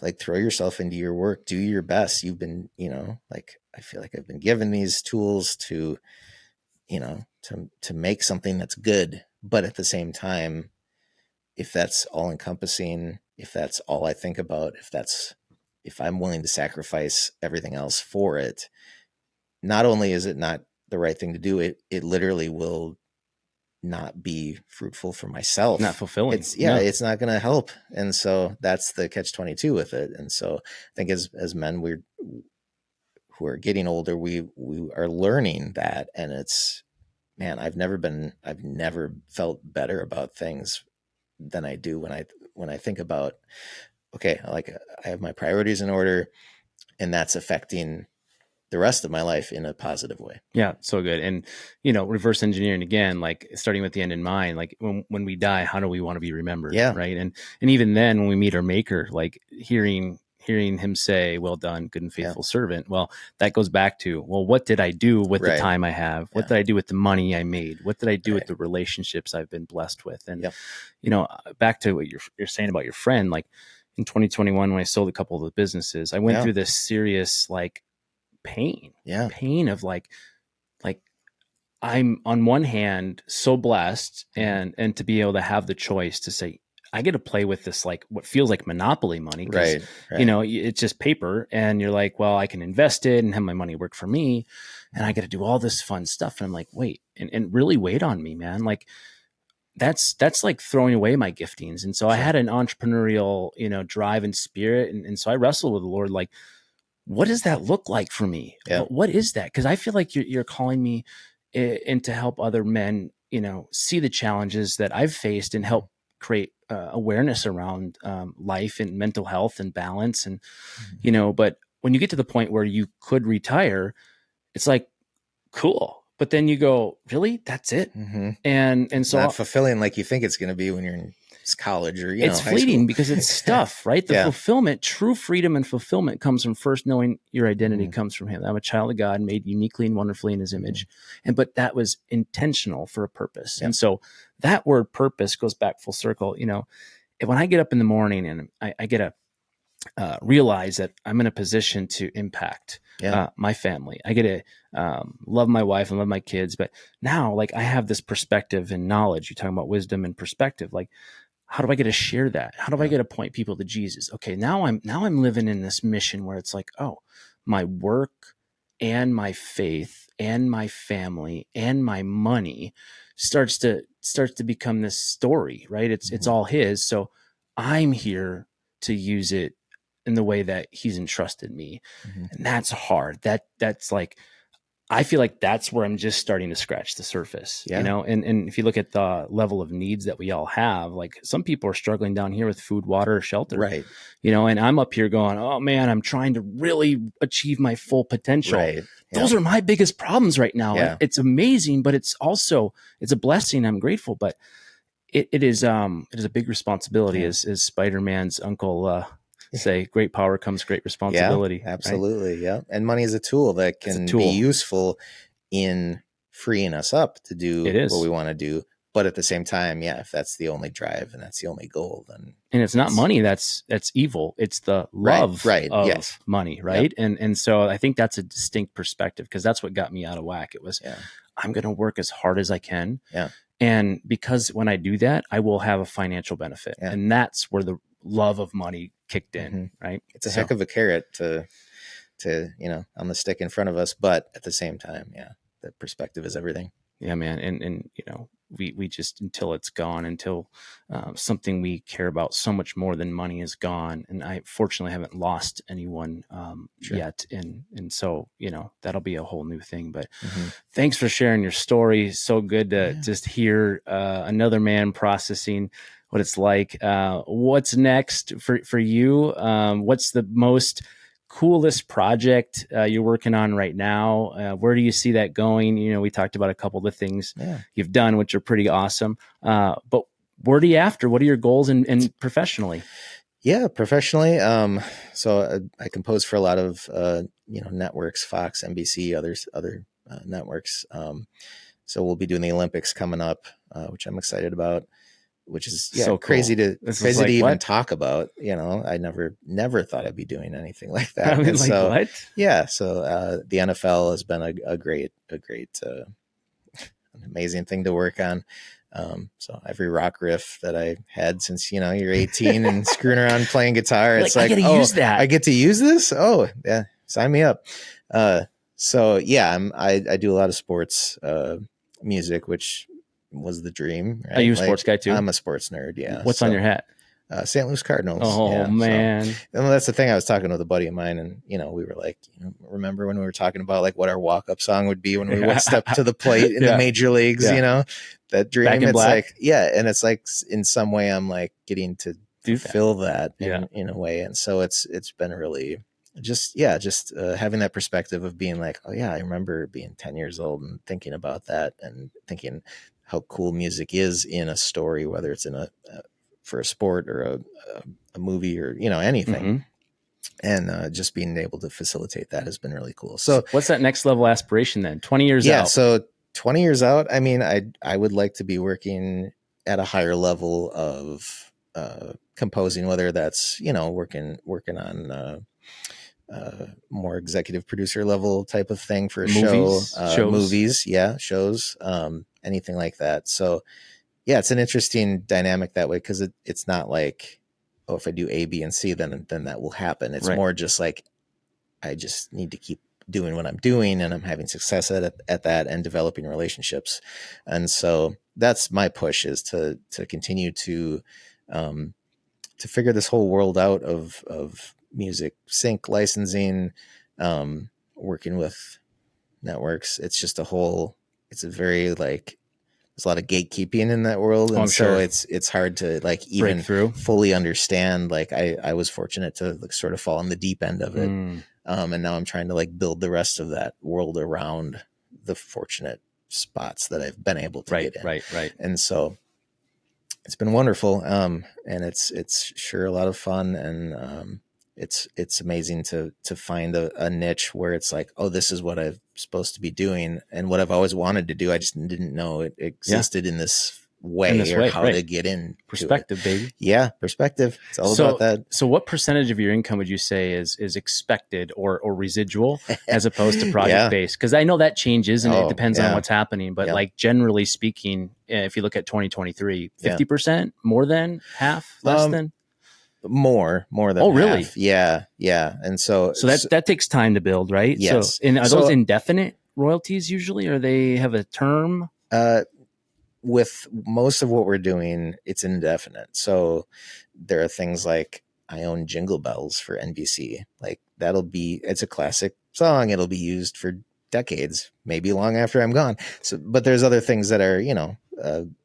like throw yourself into your work, do your best. You've been, like I feel like I've been given these tools to make something that's good, but at the same time, if that's all encompassing, if that's all I think about, if I'm willing to sacrifice everything else for it, not only is it not the right thing to do, it literally will not be fruitful for myself. Not fulfilling. It's not going to help. And so that's the catch-22 with it. And so I think as men, who are getting older, we are learning that. And it's, man, I've never felt better about things than I do when I think about, okay, like I have my priorities in order, and that's affecting the rest of my life in a positive way. Yeah. So good. And, reverse engineering again, like starting with the end in mind, like when we die, how do we want to be remembered? Yeah. Right. And even then when we meet our maker, like hearing him say, well done, good and faithful servant. Well, that goes back to, well, what did I do with the time I have? What did I do with the money I made? What did I do with the relationships I've been blessed with? And, back to what you're saying about your friend, like in 2021, when I sold a couple of the businesses, I went through this serious, like, pain of like I'm on one hand so blessed and to be able to have the choice to say I get to play with this, like what feels like monopoly money, right. It's just paper, and you're like, well, I can invest it and have my money work for me, and I get to do all this fun stuff, and I'm like, wait, and really wait on me, man. Like that's like throwing away my giftings. And so I had an entrepreneurial drive and spirit, and so I wrestled with the Lord, like, what does that look like for me? Yeah. What is that? Because I feel like you're calling me in to help other men, see the challenges that I've faced and help create awareness around life and mental health and balance. And, but when you get to the point where you could retire, it's like, cool. But then you go, really? That's it? Mm-hmm. And so not fulfilling like you think it's going to be when you're in college or it's fleeting because it's stuff, right? The fulfillment, true freedom and fulfillment comes from first knowing your identity comes from Him. I'm a child of God, made uniquely and wonderfully in His image, but that was intentional for a purpose. And so that word purpose goes back full circle. When I get up in the morning and I get to realize that I'm in a position to impact my family, I get to love my wife and love my kids, but now like I have this perspective and knowledge. You're talking about wisdom and perspective, like. How do I get to share that? How do I get to point people to Jesus? Okay, now I'm living in this mission where it's like, oh, my work and my faith and my family and my money starts to become this story, right? It's all His. So I'm here to use it in the way that He's entrusted me. And that's hard. That's like, I feel like that's where I'm just starting to scratch the surface, and if you look at the level of needs that we all have, like some people are struggling down here with food, water, shelter, right. And I'm up here going, oh man, I'm trying to really achieve my full potential. Right. Those are my biggest problems right now. Yeah. It's amazing, but it's a blessing. I'm grateful, but it is a big responsibility as Spider-Man's uncle, say great power comes great responsibility. Yeah, absolutely. Right? Yeah. And money is a tool that can be useful in freeing us up to do what we want to do, but at the same time, yeah, if that's the only drive and that's the only goal, then and it's not money that's evil. It's the love right. of Yes. money, right? And so I think that's a distinct perspective, because that's what got me out of whack. It was, I'm going to work as hard as I can. Yeah. And because when I do that, I will have a financial benefit. Yeah. And that's where the love of money kicked in, right? It's a heck of a carrot to, on the stick in front of us. But at the same time, the perspective is everything. Yeah, man. And we just, until it's gone, until something we care about so much more than money is gone. And I fortunately haven't lost anyone yet. And so, that'll be a whole new thing. But thanks for sharing your story. So good to just hear another man processing what it's like. What's next for you? What's the most coolest project you're working on right now? Where do you see that going? We talked about a couple of the things you've done, which are pretty awesome. But where are you after? What are your goals and professionally? Yeah, professionally. So I compose for a lot of, networks, Fox, NBC, other networks. So we'll be doing the Olympics coming up, which I'm excited about, which is so crazy cool. to even talk about. I never thought I'd be doing anything like that. I mean, so what? Yeah. So the NFL has been a great an amazing thing to work on. So every rock riff that I had since, you're 18 and screwing around playing guitar, it's like, I get to use that. I get to use this. Oh yeah. Sign me up. So yeah, I do a lot of sports, music, which was the dream. Right? Are you a sports guy too? I'm a sports nerd. Yeah. What's on your hat? St. Louis Cardinals. Oh man. So, and that's the thing. I was talking with a buddy of mine, and we were like, remember when we were talking about like what our walk-up song would be when we would step to the plate in the major leagues, that dream. Back in it's black. like, and it's like in some way I'm like getting to fulfill that in a way. And so it's been really just having that perspective of being like, oh yeah, I remember being 10 years old and thinking about that and thinking how cool music is in a story, whether it's in for a sport or a movie or, anything. And just being able to facilitate that has been really cool. So what's that next level aspiration then? 20 years out? Yeah. So 20 years out, I mean, I would like to be working at a higher level of composing, whether that's, working on more executive producer level type of thing for a shows. Movies, shows, anything like that. So yeah, it's an interesting dynamic that way, because it's not like, oh, if I do A, B, and C, then that will happen. It's more just like, I just need to keep doing what I'm doing, and I'm having success at that and developing relationships. And so that's my push, is to continue to figure this whole world out of music sync licensing, working with networks. It's just it's a very like, there's a lot of gatekeeping in that world. And so it's hard to like even fully understand. Like I was fortunate to like sort of fall on the deep end of it. And now I'm trying to like build the rest of that world around the fortunate spots that I've been able to get in. Right. And so it's been wonderful. And it's sure a lot of fun. And it's amazing to find a niche where it's like, oh, this is what I'm supposed to be doing, and what I've always wanted to do. I just didn't know it existed in this way, or how to get in. Perspective, baby. Yeah, perspective. It's all about that. So what percentage of your income would you say is expected or residual as opposed to project based? Because I know that changes and it depends on what's happening. But like generally speaking, if you look at 2023, 50%, more than half, less than? More than half. Really? Yeah. And so that takes time to build, right? Yes. So, and are those indefinite royalties usually, or they have a term? With most of what we're doing, it's indefinite. So there are things like, I own Jingle Bells for NBC. Like it's a classic song. It'll be used for decades, maybe long after I'm gone. So, but there's other things that are,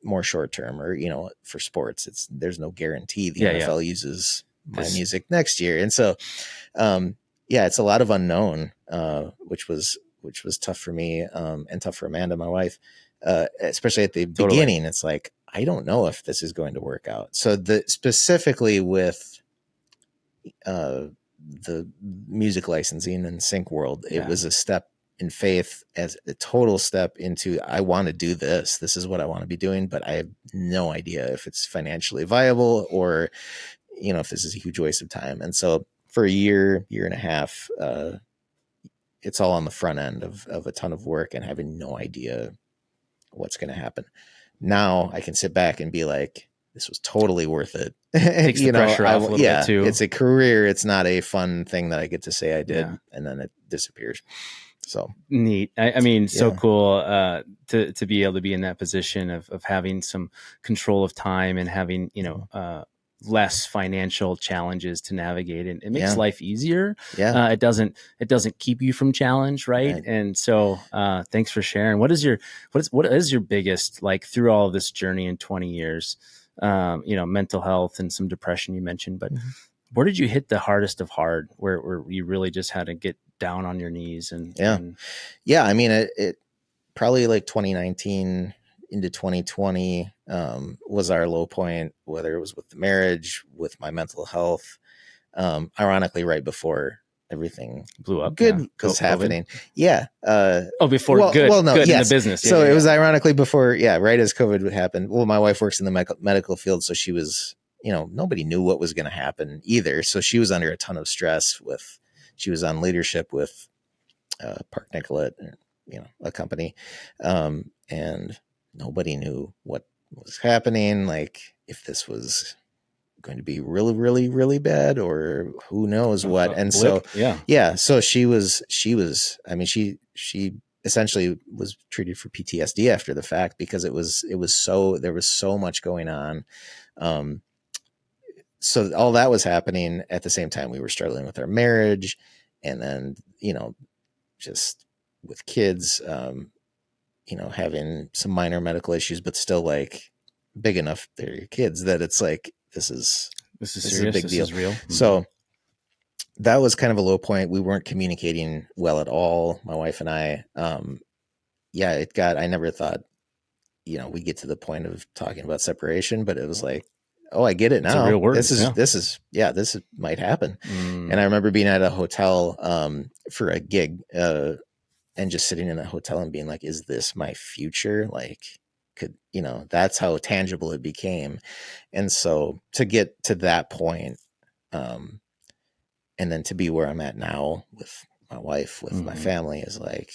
more short term, or, for sports, there's no guarantee the NFL uses my music next year. And so, it's a lot of unknown, which was tough for me, and tough for Amanda, my wife, especially at the beginning. It's like, I don't know if this is going to work out. So specifically with, the music licensing and sync world, it was a step in faith as a total step into, I want to do this. This is what I want to be doing, but I have no idea if it's financially viable or, if this is a huge waste of time. And so for a year and a half, it's all on the front end of a ton of work and having no idea what's going to happen. Now I can sit back and be like, this was totally worth it. Takes the pressure off a little bit too. It's a career. It's not a fun thing that I get to say I did and then it disappears. So neat. I mean, so cool to be able to be in that position of having some control of time and having, less financial challenges to navigate, and it makes life easier. It doesn't keep you from challenge. Right. And so, thanks for sharing. What is your biggest, like, through all of this journey in 20 years, mental health and some depression you mentioned, but where did you hit the hardest of hard, where you really just had to get down on your knees and I mean, it probably like 2019 into 2020 was our low point, whether it was with the marriage, with my mental health, ironically right before everything blew up, good was happening. Good in the business. So it was ironically before, right as COVID would happen. Well, my wife works in the medical field, so she was, nobody knew what was going to happen either. So she was under a ton of stress she was on leadership with Park Nicollet, a company, and nobody knew what was happening, like if this was going to be really, really, really bad or who knows what. And blip. So she was, I mean, she essentially was treated for PTSD after the fact, because there was so much going on. So all that was happening at the same time we were struggling with our marriage, and then, just with kids, having some minor medical issues, but still like big enough, they're your kids, that it's like, this is serious, a big deal. Is real. So that was kind of a low point. We weren't communicating well at all, my wife and I. I never thought, we get to the point of talking about separation, but it was like, oh, I get it now. It's a real word. This might happen. And I remember being at a hotel for a gig, and just sitting in that hotel and being like, is this my future? Like, that's how tangible it became. And so to get to that point, and then to be where I'm at now with my wife, with my family, is like,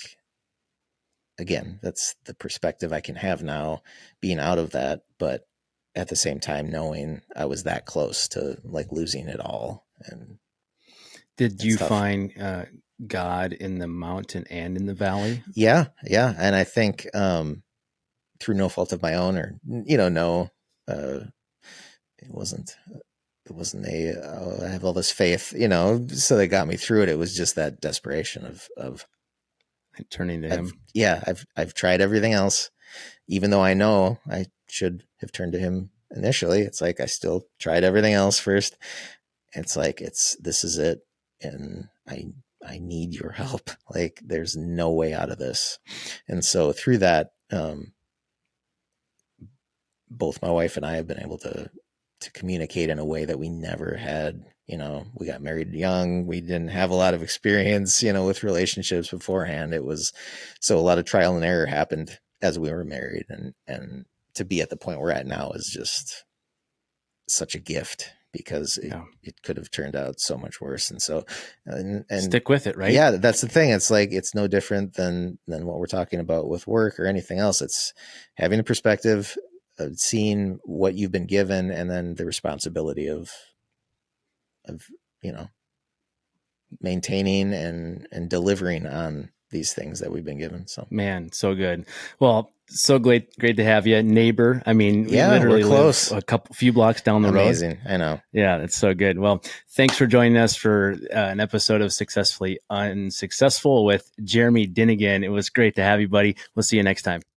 again, that's the perspective I can have now, being out of that, but at the same time, knowing I was that close to like losing it all. And did you find God in the mountain and in the valley? Yeah. And I think through no fault of my own, or it wasn't I have all this faith, so they got me through it. It was just that desperation of turning to him. I've tried everything else, even though I know I should have turned to him initially. It's like I still tried everything else first. It's like this is it, and I need your help. Like, there's no way out of this. And so through that, both my wife and I have been able to communicate in a way that we never had. We got married young. We didn't have a lot of experience, with relationships beforehand. So a lot of trial and error happened as we were married, and to be at the point we're at now is just such a gift, because it could have turned out so much worse. And so, and stick with it, right? Yeah, that's the thing. It's like, it's no different than what we're talking about with work or anything else. It's having a perspective of seeing what you've been given, and then the responsibility of maintaining and delivering on these things that we've been given. So, man, so good. Well, so great to have you, neighbor. I mean, we literally we're close. live few blocks down the road. Amazing. I know. Yeah, that's so good. Well, thanks for joining us for an episode of Successfully Unsuccessful with Jeremy Dinegan. It was great to have you, buddy. We'll see you next time.